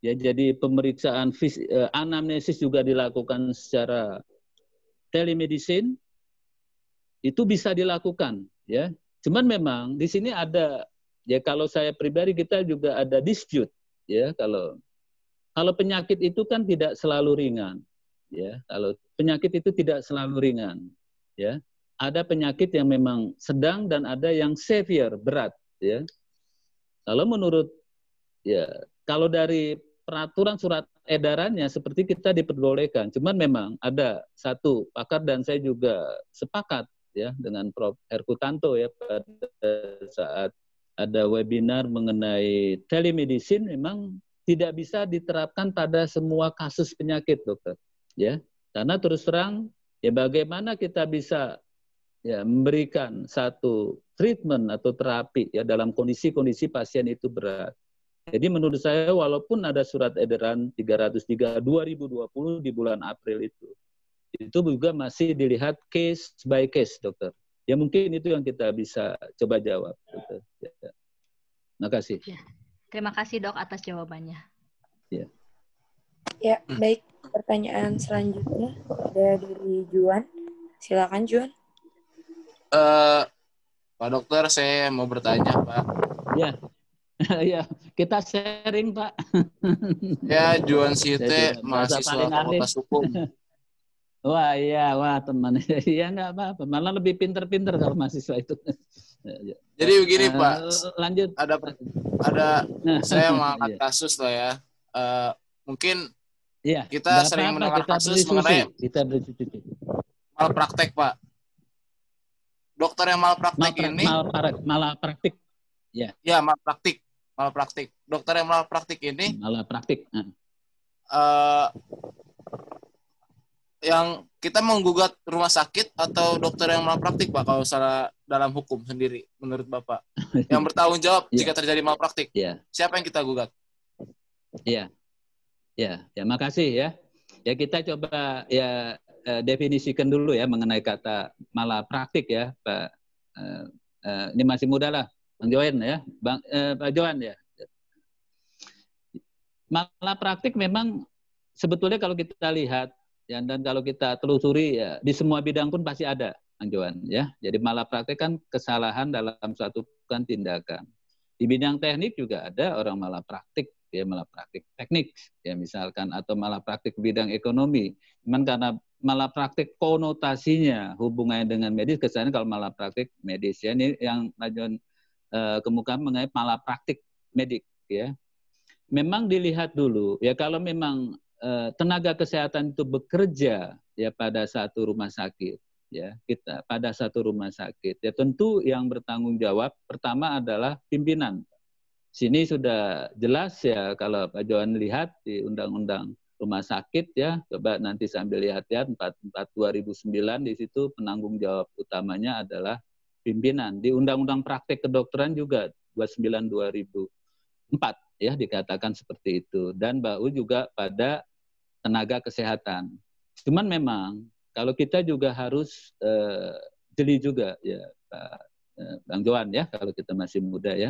S3: ya, jadi pemeriksaan anamnesis juga dilakukan secara telemedicine, itu bisa dilakukan ya. Cuman memang di sini ada ya, kalau saya pribadi kita juga ada dispute ya, kalau penyakit itu kan tidak selalu ringan ya, kalau penyakit itu tidak selalu ringan ya, ada penyakit yang memang sedang dan ada yang severe, berat ya. Kalau menurut ya, kalau dari peraturan surat edarannya seperti kita diperbolehkan, cuman memang ada satu pakar dan saya juga sepakat ya dengan Prof. Herkutanto ya, pada saat ada webinar mengenai telemedicine memang tidak bisa diterapkan pada semua kasus penyakit, dokter. Ya, karena terus terang ya, bagaimana kita bisa ya memberikan satu treatment atau terapi ya dalam kondisi-kondisi pasien itu berat. Jadi menurut saya walaupun ada surat edaran 303 2020 di bulan April itu juga masih dilihat case by case, dokter. Ya mungkin itu yang kita bisa coba jawab, dokter. Ya. Terima kasih.
S4: Ya. Terima kasih dok atas jawabannya.
S3: Ya.
S2: Ya, baik. Pertanyaan selanjutnya ada dari Juan. Silakan Juan.
S5: Pak Dokter, saya mau bertanya, Pak.
S3: Ya, ya kita sharing, Pak.
S5: Ya, Juan Site, mahasiswa Fakultas Hukum.
S3: Wah, iya, teman. Iya, nggak apa-apa. Malah lebih pinter-pinter kalau mahasiswa itu.
S5: Jadi begini, Pak.
S3: Lanjut.
S5: Ada saya mengangkat kasus lah ya. Mungkin
S3: ya,
S5: kita sering mendengar kasus mengenai malpraktek, Pak. Dokter yang malpraktek ini
S3: malpraktik. Ya.
S5: Ya, malpraktik. Dokter yang malpraktik ini
S3: malpraktik.
S5: Yang kita menggugat rumah sakit atau dokter yang malpraktik, Pak, kalau salah dalam hukum sendiri menurut Bapak. Yang bertanggung jawab jika terjadi malpraktik. Siapa yang kita gugat?
S3: Iya. Ya, makasih ya. Ya kita coba ya definisikan dulu ya mengenai kata malapraktik ya, Pak. Ini masih muda lah, Bang Joan ya, Pak Joan ya. Malapraktik memang sebetulnya kalau kita lihat Ya, dan kalau kita telusuri ya di semua bidang pun pasti ada, Bang Johan ya. Jadi malapraktek kan kesalahan dalam suatu tindakan. Di bidang teknik juga ada orang malapraktik, ya malapraktik teknik ya misalkan, atau malapraktik bidang ekonomi. Cuman karena malapraktik konotasinya hubungannya dengan medis, kesannya kalau malapraktik medis ya, ini yang Bang Johan kemukakan mengenai malapraktik medik ya. Memang dilihat dulu ya, kalau memang tenaga kesehatan itu bekerja ya pada satu rumah sakit ya, kita pada satu rumah sakit ya, tentu yang bertanggung jawab pertama adalah pimpinan. Sini sudah jelas ya, kalau Pak Johan lihat di Undang-Undang Rumah Sakit ya, coba nanti sambil lihat-lihat 44 2009 di situ penanggung jawab utamanya adalah pimpinan. Di Undang-Undang Praktek Kedokteran juga 29 2004 ya dikatakan seperti itu, dan BAU juga pada tenaga kesehatan. Cuman memang kalau kita juga harus jeli juga ya Pak Bang Johan ya, kalau kita masih muda ya.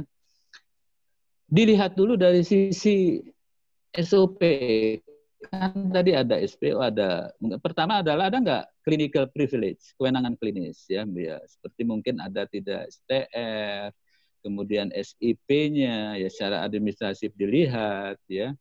S3: Dilihat dulu dari sisi SOP. Kan tadi ada SPO, ada. Pertama adalah ada nggak clinical privilege, kewenangan klinis ya, seperti mungkin ada tidak STR, kemudian SIP-nya ya secara administratif dilihat ya.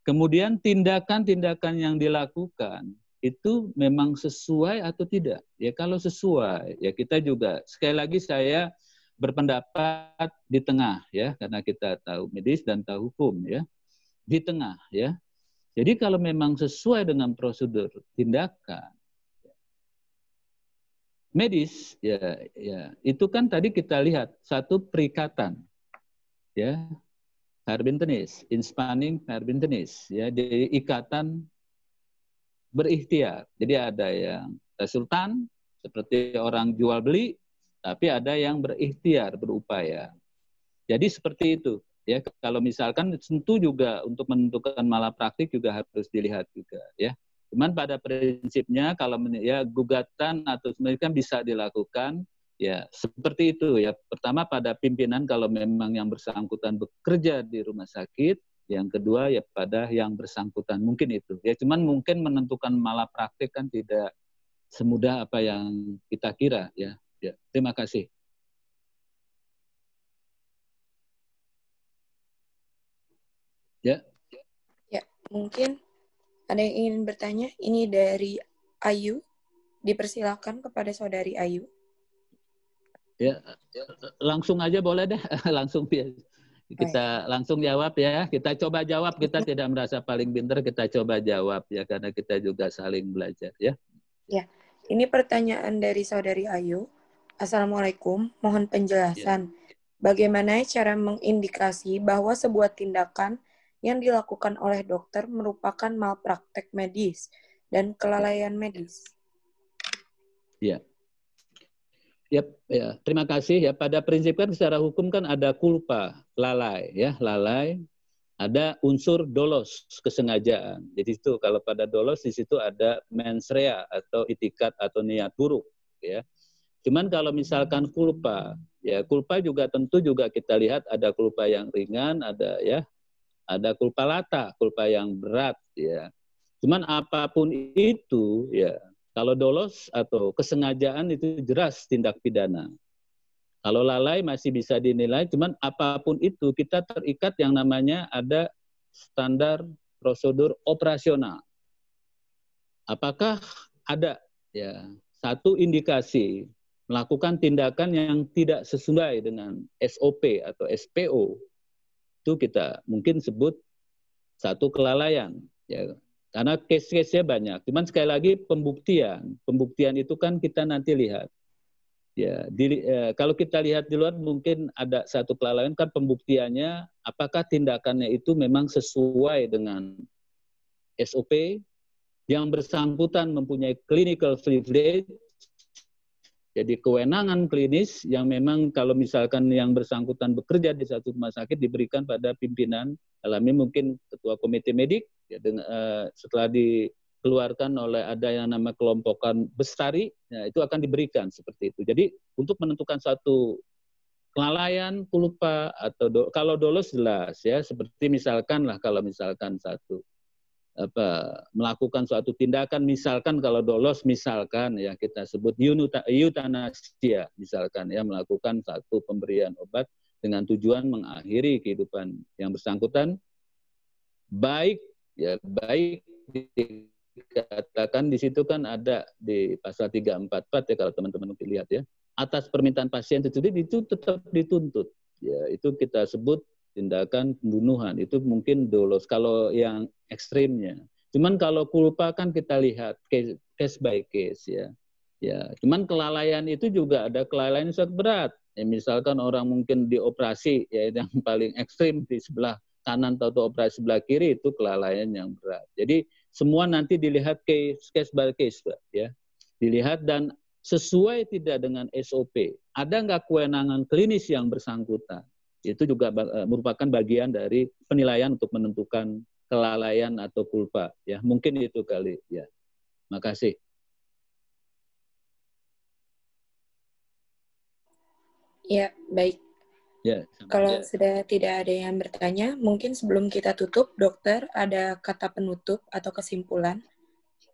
S3: Kemudian tindakan-tindakan yang dilakukan itu memang sesuai atau tidak. Ya kalau sesuai ya kita juga, sekali lagi saya berpendapat di tengah ya, karena kita tahu medis dan tahu hukum ya. Di tengah ya. Jadi kalau memang sesuai dengan prosedur tindakan medis ya itu kan tadi kita lihat satu perikatan ya, verbintenis, inspanning verbintenis ya, jadi ikatan berikhtiar. Jadi ada yang resultan seperti orang jual beli, tapi ada yang berikhtiar, berupaya. Jadi seperti itu. Ya, kalau misalkan tentu juga untuk menentukan malapraktik juga harus dilihat juga ya. Cuman pada prinsipnya kalau ya gugatan atau sebenarnya kan bisa dilakukan ya seperti itu ya. Pertama pada pimpinan kalau memang yang bersangkutan bekerja di rumah sakit, yang kedua ya pada yang bersangkutan, mungkin itu. Ya cuman mungkin menentukan malapraktik kan tidak semudah apa yang kita kira ya. Ya, terima kasih. Ya.
S2: Ya, mungkin ada yang ingin bertanya. Ini dari Ayu. Dipersilakan kepada saudari Ayu.
S3: Ya, langsung aja boleh deh, langsung kita langsung jawab ya. Kita coba jawab, kita tidak merasa paling pintar, kita coba jawab ya, karena kita juga saling belajar ya.
S2: Ya, ini pertanyaan dari saudari Ayu. Assalamualaikum, mohon penjelasan. Ya. Bagaimana cara mengindikasi bahwa sebuah tindakan yang dilakukan oleh dokter merupakan malpraktek medis dan kelalaian medis?
S3: Ya. Ya, terima kasih ya. Pada prinsip kan secara hukum kan ada culpa, lalai ya, lalai. Ada unsur dolos, kesengajaan. Jadi itu kalau pada dolos di situ ada mens rea atau itikat atau niat buruk ya. Cuman kalau misalkan culpa, ya culpa juga tentu juga kita lihat ada culpa yang ringan, ada ya. Ada culpa lata, culpa yang berat ya. Cuman apapun itu ya, kalau dolos atau kesengajaan itu jelas tindak pidana. Kalau lalai masih bisa dinilai, cuman apapun itu kita terikat yang namanya ada standar prosedur operasional. Apakah ada ya satu indikasi melakukan tindakan yang tidak sesuai dengan SOP atau SPO, itu kita mungkin sebut satu kelalaian ya, karena case-case-nya banyak. Cuman sekali lagi pembuktian itu kan kita nanti lihat ya. Kalau kita lihat di luar mungkin ada satu kelalaian, kan pembuktiannya apakah tindakannya itu memang sesuai dengan SOP, yang bersangkutan mempunyai clinical privilege. Jadi kewenangan klinis yang memang kalau misalkan yang bersangkutan bekerja di satu rumah sakit diberikan pada pimpinan, alami mungkin ketua komite medik, ya, setelah dikeluarkan oleh ada yang nama kelompokan bestari, ya, itu akan diberikan seperti itu. Jadi untuk menentukan suatu kelalaian, culpa atau kalau dolos jelas ya, seperti misalkan lah kalau misalkan satu melakukan suatu tindakan, misalkan kalau dolos, misalkan ya kita sebut eutanasia, misalkan ya melakukan satu pemberian obat dengan tujuan mengakhiri kehidupan yang bersangkutan, baik dikatakan di situ kan ada di pasal 344 ya kalau teman-teman mungkin lihat ya, atas permintaan pasien itu tetap dituntut. Ya, itu kita sebut tindakan pembunuhan, itu mungkin dolos kalau yang ekstrimnya. Cuman kalau culpa kan kita lihat case by case ya. Ya, cuman kelalaian itu juga ada kelalaian yang sangat berat. Ya, misalkan orang mungkin dioperasi ya yang paling ekstrim di sebelah kanan atau operasi sebelah kiri, itu kelalaian yang berat. Jadi semua nanti dilihat case by case, Pak, ya. Dilihat dan sesuai tidak dengan SOP. Ada nggak kewenangan klinis yang bersangkutan? Itu juga merupakan bagian dari penilaian untuk menentukan kelalaian atau culpa. Ya, mungkin itu kali. Ya, makasih.
S2: Ya, baik.
S3: Ya,
S2: kalau sudah tidak ada yang bertanya, mungkin sebelum kita tutup, dokter, ada kata penutup atau kesimpulan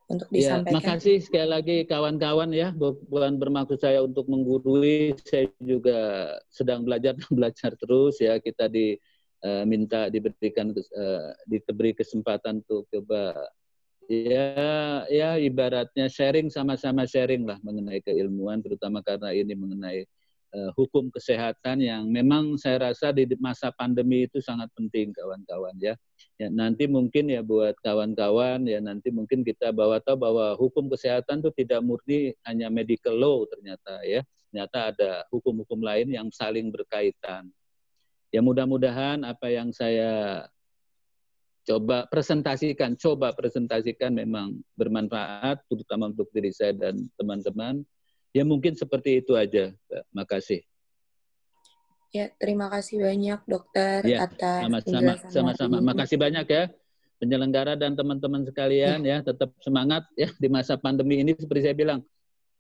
S2: untuk disampaikan?
S3: Ya, makasih sekali lagi kawan-kawan ya, bukan bermaksud saya untuk menggurui, saya juga sedang belajar terus ya, kita minta diberi kesempatan untuk coba ya ibaratnya sharing, sama-sama sharing lah mengenai keilmuan, terutama karena ini mengenai hukum kesehatan yang memang saya rasa di masa pandemi itu sangat penting kawan-kawan ya. Ya nanti mungkin ya buat kawan-kawan ya nanti mungkin kita tahu bahwa hukum kesehatan itu tidak murni hanya medical law ternyata ya. Ternyata ada hukum-hukum lain yang saling berkaitan. Ya mudah-mudahan apa yang saya coba presentasikan memang bermanfaat terutama untuk diri saya dan teman-teman. Ya mungkin seperti itu aja, Mbak. Makasih.
S2: Ya, terima kasih banyak dokter atas penjelasan.
S3: Sama-sama. Makasih banyak ya penyelenggara dan teman-teman sekalian ya. Tetap semangat ya di masa pandemi ini seperti saya bilang.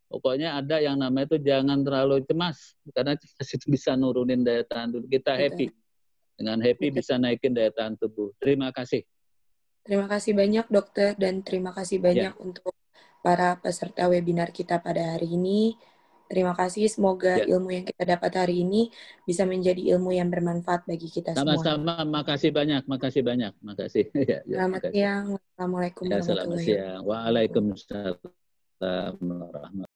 S3: Pokoknya ada yang namanya itu jangan terlalu cemas karena cemas itu bisa nurunin daya tahan tubuh. Kita happy. Dengan happy bisa naikin daya tahan tubuh. Terima kasih.
S2: Terima kasih banyak dokter dan terima kasih banyak untuk para peserta webinar kita pada hari ini. Terima kasih, semoga ilmu yang kita dapat hari ini bisa menjadi ilmu yang bermanfaat bagi kita semua.
S3: Sama-sama, makasih banyak.
S2: Selamat siang. Assalamualaikum warahmatullahi wabarakatuh.
S3: Waalaikumsalam warahmatullahi wabarakatuh.